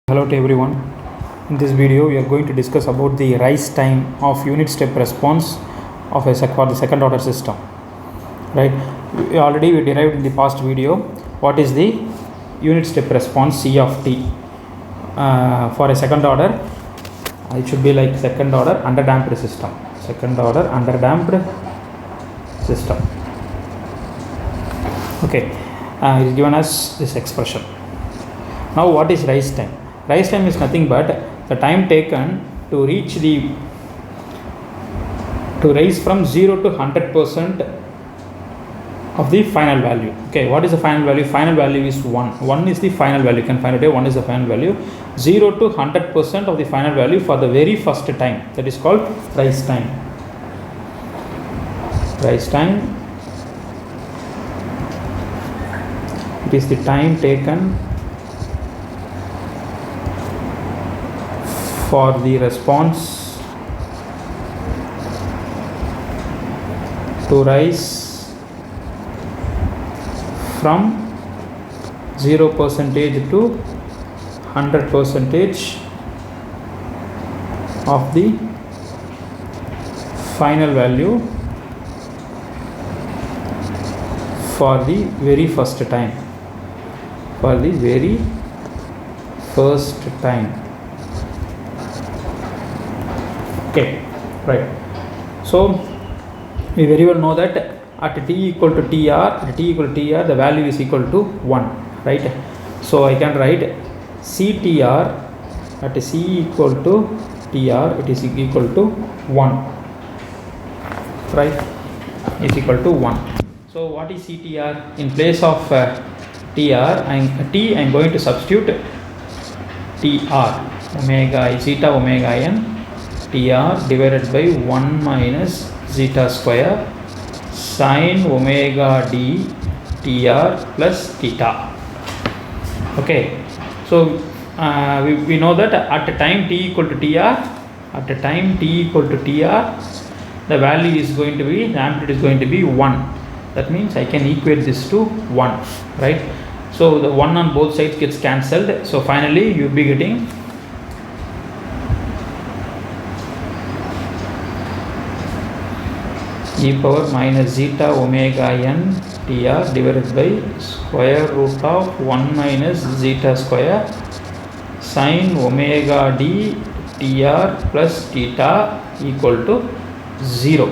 Hello to everyone. In this video we are going to discuss about the rise time of unit step response of for the second order system. Right, we derived in the past video what is the unit step response C of t for a second order. It should be like second order underdamped system. Okay, it is given as this expression. Now what is rise time? Rise time is nothing but the time taken to rise from 0 to 100% of the final value. Okay, what is the final value? Final value is 1. 1 is the final value. You can find it here. 1 is the final value. 0 to 100% of the final value for the very first time. That is called rise time. Rise time. It is the time taken for the response to rise from 0% to 100% of the final value for the very first time. Okay, right. So we very well know that at t equal to tr, the value is equal to 1, right? So I can write ctr at c equal to tr, it is equal to 1, right? Is equal to 1. So what is ctr? In place of I am going to substitute tr, zeta omega n tr divided by 1 minus zeta square sin omega d tr plus theta. Okay, so we know that at time t equal to tr, the value is going to be, the amplitude is going to be 1. That means I can equate this to 1, right? So the 1 on both sides gets cancelled. So finally you will be getting e power minus zeta omega n tr divided by square root of 1 minus zeta square sin omega d tr plus theta equal to 0,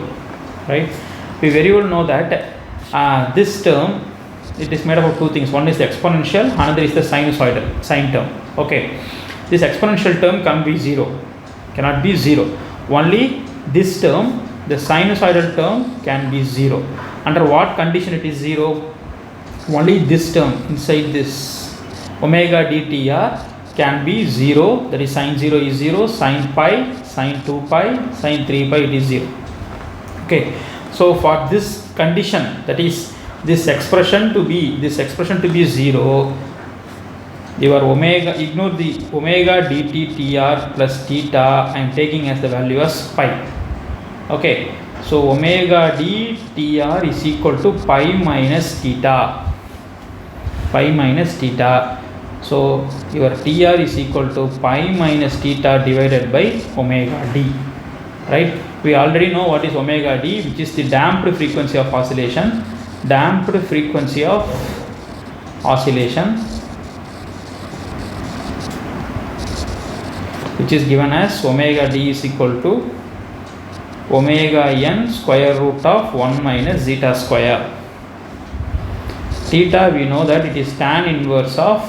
right? We very well know that this term, it is made up of two things. One is the exponential, another is the sinusoidal, sine term. Okay, this exponential term cannot be 0. Only this term, the sinusoidal term, can be 0. Under what condition it is 0? Only this term inside this omega dtr can be 0. That is sine 0 is 0, sine pi, sine 2 pi, sine 3 pi, it is 0. Okay, so for this condition, that is this expression to be 0, your omega, ignore the omega dt tr plus theta, I am taking as the value as pi. Okay, so omega d tr is equal to pi minus theta. So your tr is equal to pi minus theta divided by omega d, right? We already know what is omega d, which is the damped frequency of oscillation. Which is given as omega d is equal to omega n square root of 1 minus zeta square. Theta, we know that it is tan inverse of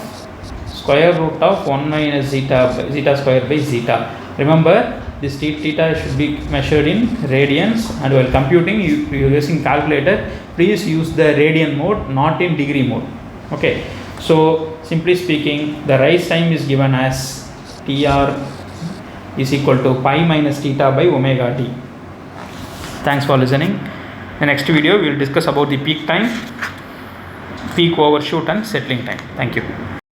square root of 1 minus zeta square by zeta. Remember, this theta should be measured in radians, and while computing you are using calculator, please use the radian mode, not in degree mode. Okay, so simply speaking, the rise time is given as tr is equal to pi minus theta by omega d. Thanks for listening. In the next video we will discuss about the peak time, peak overshoot and settling time. Thank you.